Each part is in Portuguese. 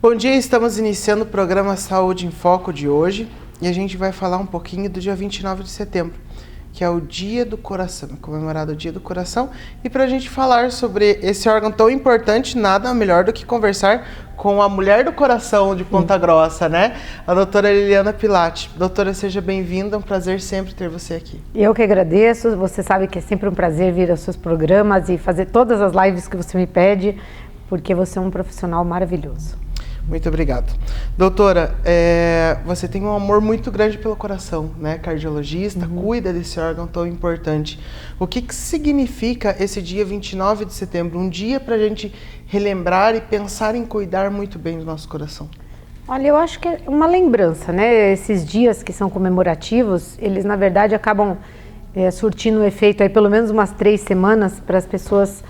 Bom dia, estamos iniciando o programa Saúde em Foco de hoje e a gente vai falar um pouquinho do dia 29 de setembro, que é o Dia do Coração, comemorado o Dia do Coração. E para a gente falar sobre esse órgão tão importante, nada melhor do que conversar com a mulher do coração de Ponta Grossa, né? A doutora Liliana Pilati. Doutora, seja bem-vinda, é um prazer sempre ter você aqui. Eu que agradeço, você sabe que é sempre um prazer vir aos seus programas e fazer todas as lives que você me pede, porque você é um profissional maravilhoso. Muito obrigado. Doutora, você tem um amor muito grande pelo coração, né? Cardiologista, cuida desse órgão tão importante. O que significa esse dia 29 de setembro? Um dia para a gente relembrar e pensar em cuidar muito bem do nosso coração. Olha, eu acho que é uma lembrança, né? Esses dias que são comemorativos, eles na verdade acabam surtindo um efeito aí pelo menos umas 3 semanas para as pessoas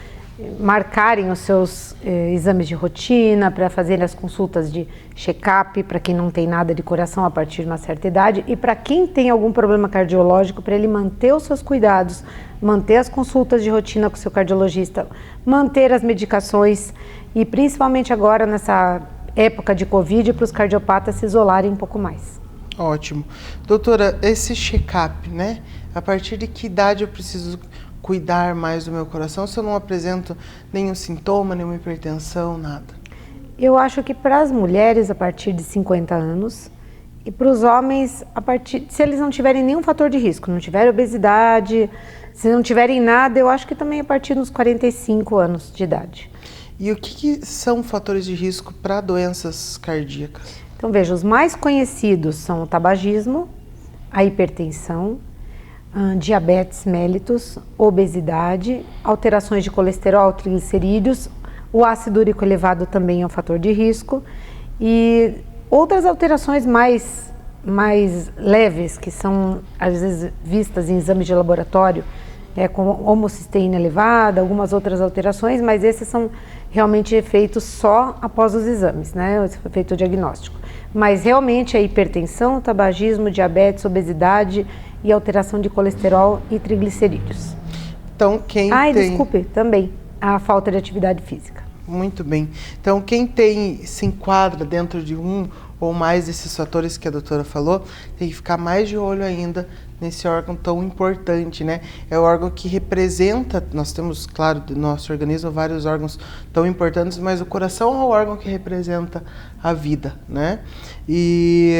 marcarem os seus exames de rotina, para fazer as consultas de check-up, para quem não tem nada de coração a partir de uma certa idade, e para quem tem algum problema cardiológico, para ele manter os seus cuidados, manter as consultas de rotina com o seu cardiologista, manter as medicações e principalmente agora nessa época de Covid, para os cardiopatas se isolarem um pouco mais. Ótimo. Doutora, esse check-up, né? A partir de que idade eu preciso cuidar mais do meu coração se eu não apresento nenhum sintoma, nenhuma hipertensão, nada? Eu acho que para as mulheres a partir de 50 anos e para os homens se eles não tiverem nenhum fator de risco, não tiverem obesidade, se não tiverem nada, eu acho que também a partir dos 45 anos de idade. E o que são fatores de risco para doenças cardíacas? Então veja, os mais conhecidos são o tabagismo, a hipertensão, diabetes mellitus, obesidade, alterações de colesterol, triglicerídeos, o ácido úrico elevado também é um fator de risco e outras alterações mais leves que são às vezes vistas em exames de laboratório, como homocisteína elevada, algumas outras alterações, mas esses são realmente feitos só após os exames, né? Feito o diagnóstico. Mas realmente a hipertensão, tabagismo, diabetes, obesidade e alteração de colesterol e triglicerídeos. Então, também a falta de atividade física. Muito bem. Então, quem se enquadra dentro de um ou mais desses fatores que a doutora falou, tem que ficar mais de olho ainda nesse órgão tão importante, né? É o órgão que representa, nós temos, claro, do nosso organismo vários órgãos tão importantes, mas o coração é o órgão que representa a vida, né? E,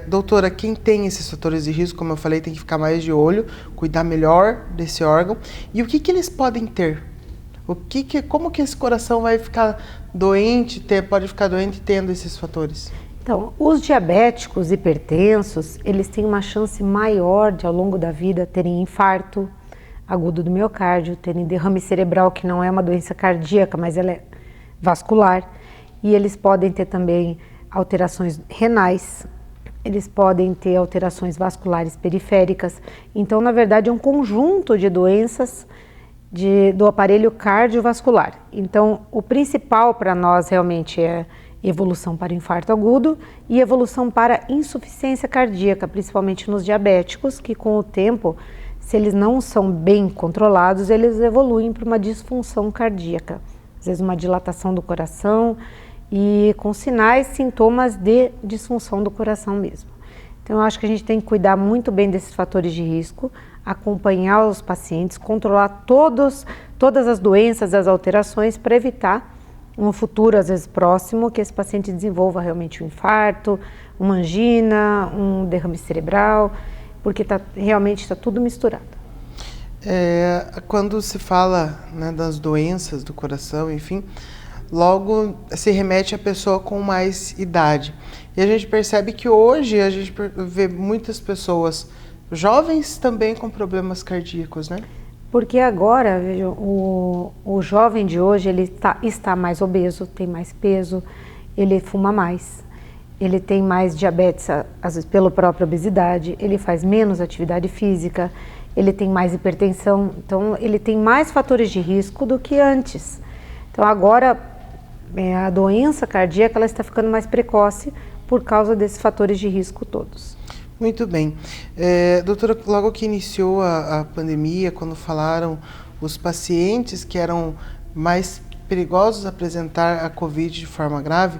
doutora, quem tem esses fatores de risco, como eu falei, tem que ficar mais de olho, cuidar melhor desse órgão. E o que eles podem ter? Como que esse coração vai ficar doente, pode ficar doente tendo esses fatores? Então, os diabéticos hipertensos, eles têm uma chance maior de, ao longo da vida, terem infarto agudo do miocárdio, terem derrame cerebral, que não é uma doença cardíaca, mas ela é vascular, e eles podem ter também alterações renais, eles podem ter alterações vasculares periféricas. Então, na verdade, é um conjunto de doenças do aparelho cardiovascular. Então, o principal para nós realmente é evolução para infarto agudo e evolução para insuficiência cardíaca, principalmente nos diabéticos, que com o tempo, se eles não são bem controlados, eles evoluem para uma disfunção cardíaca, às vezes uma dilatação do coração e com sinais, sintomas de disfunção do coração mesmo. Então, eu acho que a gente tem que cuidar muito bem desses fatores de risco, acompanhar os pacientes, controlar todas as doenças, as alterações para evitar um futuro, às vezes próximo, que esse paciente desenvolva realmente um infarto, uma angina, um derrame cerebral, porque realmente está tudo misturado. Quando se fala, né, das doenças do coração, enfim, logo se remete à pessoa com mais idade. E a gente percebe que hoje a gente vê muitas pessoas jovens também com problemas cardíacos, né? Porque agora, veja, o jovem de hoje, ele está mais obeso, tem mais peso, ele fuma mais, ele tem mais diabetes, às vezes pela própria obesidade, ele faz menos atividade física, ele tem mais hipertensão, então ele tem mais fatores de risco do que antes. Então agora a doença cardíaca ela está ficando mais precoce por causa desses fatores de risco todos. Muito bem. Doutora, logo que iniciou a pandemia, quando falaram os pacientes que eram mais perigosos a apresentar a Covid de forma grave,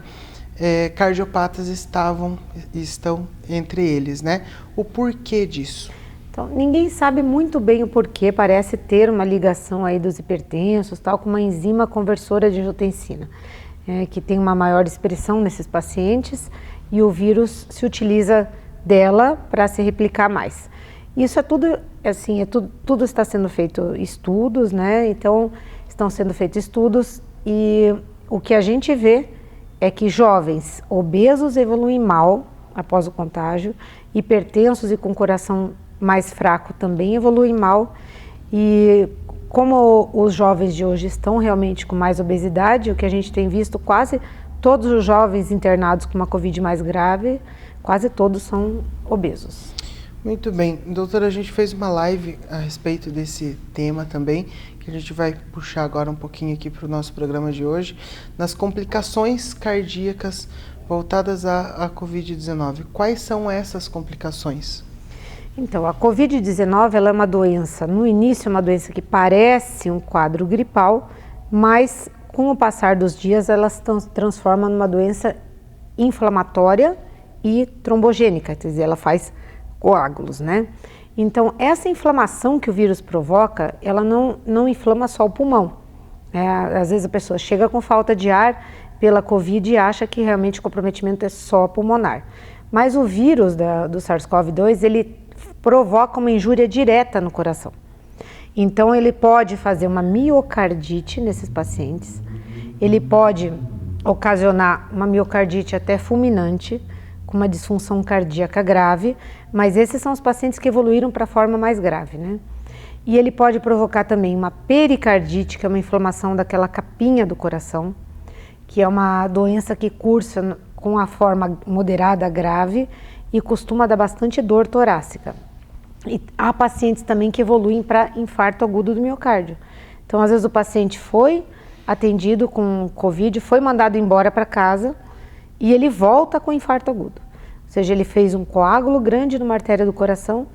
cardiopatas estão entre eles, né? O porquê disso? Então, ninguém sabe muito bem o porquê, parece ter uma ligação aí dos hipertensos, tal, com uma enzima conversora de angiotensina, que tem uma maior expressão nesses pacientes e o vírus se utiliza dela para se replicar mais. Isso é tudo, assim, tudo está sendo feito estudos, né? Então, estão sendo feitos estudos e o que a gente vê é que jovens obesos evoluem mal após o contágio, hipertensos e com coração mais fraco também evoluem mal, e como os jovens de hoje estão realmente com mais obesidade, o que a gente tem visto, quase todos os jovens internados com uma Covid mais grave, quase todos são obesos. Muito bem, doutora, a gente fez uma live a respeito desse tema também, que a gente vai puxar agora um pouquinho aqui para o nosso programa de hoje, nas complicações cardíacas voltadas à Covid-19. Quais são essas complicações? Então, a Covid-19 ela é uma doença, no início é uma doença que parece um quadro gripal, mas com o passar dos dias ela se transforma numa doença inflamatória e trombogênica, quer dizer, ela faz coágulos, né? Então, essa inflamação que o vírus provoca, ela não inflama só o pulmão. Às vezes a pessoa chega com falta de ar pela Covid e acha que realmente o comprometimento é só pulmonar. Mas o vírus do SARS-CoV-2, ele provoca uma injúria direta no coração. Então, ele pode fazer uma miocardite nesses pacientes, ele pode ocasionar uma miocardite até fulminante, com uma disfunção cardíaca grave, mas esses são os pacientes que evoluíram para a forma mais grave, né? E ele pode provocar também uma pericardite, que é uma inflamação daquela capinha do coração, que é uma doença que cursa com a forma moderada grave e costuma dar bastante dor torácica. E há pacientes também que evoluem para infarto agudo do miocárdio. Então, às vezes o paciente foi atendido com Covid, foi mandado embora para casa e ele volta com infarto agudo. Ou seja, ele fez um coágulo grande numa artéria do coração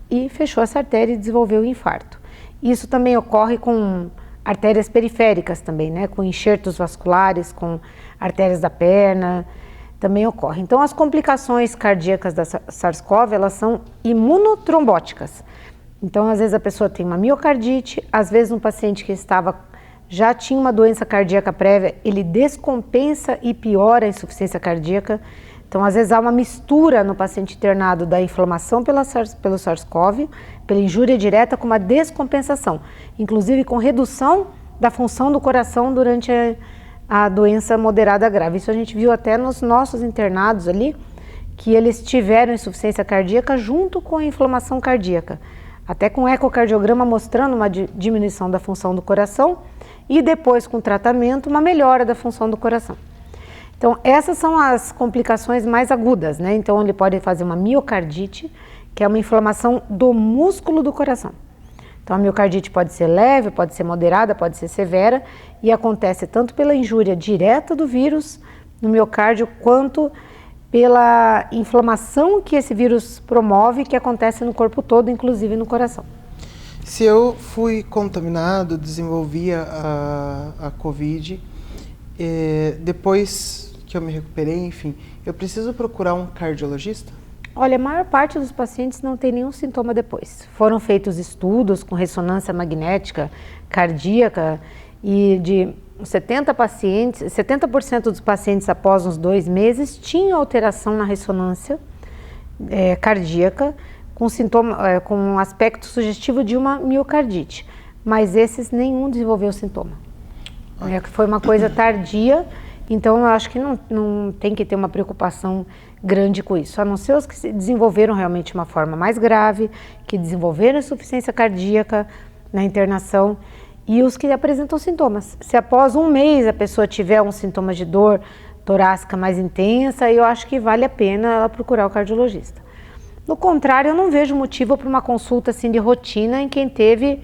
e fechou essa artéria e desenvolveu o infarto. Isso também ocorre com artérias periféricas também, né? Com enxertos vasculares, com artérias da perna, também ocorre. Então, as complicações cardíacas da SARS-CoV, elas são imunotrombóticas. Então, às vezes a pessoa tem uma miocardite, às vezes um paciente que já tinha uma doença cardíaca prévia, ele descompensa e piora a insuficiência cardíaca. Então, às vezes há uma mistura no paciente internado da inflamação pelo SARS-CoV, pela injúria direta, com uma descompensação, inclusive com redução da função do coração durante a doença moderada grave. Isso a gente viu até nos nossos internados ali, que eles tiveram insuficiência cardíaca junto com a inflamação cardíaca, até com ecocardiograma mostrando uma diminuição da função do coração e depois, com tratamento, uma melhora da função do coração. Então, essas são as complicações mais agudas, né? Então, ele pode fazer uma miocardite, que é uma inflamação do músculo do coração. Então, a miocardite pode ser leve, pode ser moderada, pode ser severa e acontece tanto pela injúria direta do vírus no miocárdio, quanto pela inflamação que esse vírus promove, que acontece no corpo todo, inclusive no coração. Se eu fui contaminado, desenvolvi a Covid, depois que eu me recuperei, enfim, eu preciso procurar um cardiologista? Olha, a maior parte dos pacientes não tem nenhum sintoma depois. Foram feitos estudos com ressonância magnética cardíaca e de 70% dos pacientes após uns 2 meses tinham alteração na ressonância cardíaca com sintoma, com um aspecto sugestivo de uma miocardite, mas esses nenhum desenvolveu sintoma. Foi uma coisa tardia, então eu acho que não tem que ter uma preocupação grande com isso, a não ser os que desenvolveram realmente uma forma mais grave, que desenvolveram insuficiência cardíaca na internação e os que apresentam sintomas. Se após 1 mês a pessoa tiver um sintoma de dor torácica mais intensa, eu acho que vale a pena ela procurar o cardiologista. No contrário, eu não vejo motivo para uma consulta assim de rotina em quem teve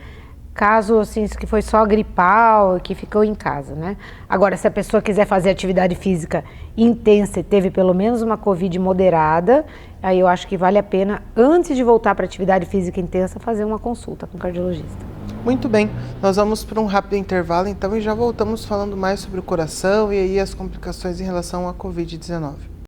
caso assim que foi só gripal e que ficou em casa, né? Agora, se a pessoa quiser fazer atividade física intensa e teve pelo menos uma Covid moderada, aí eu acho que vale a pena, antes de voltar para atividade física intensa, fazer uma consulta com o cardiologista. Muito bem, nós vamos para um rápido intervalo então e já voltamos falando mais sobre o coração e aí as complicações em relação à Covid-19.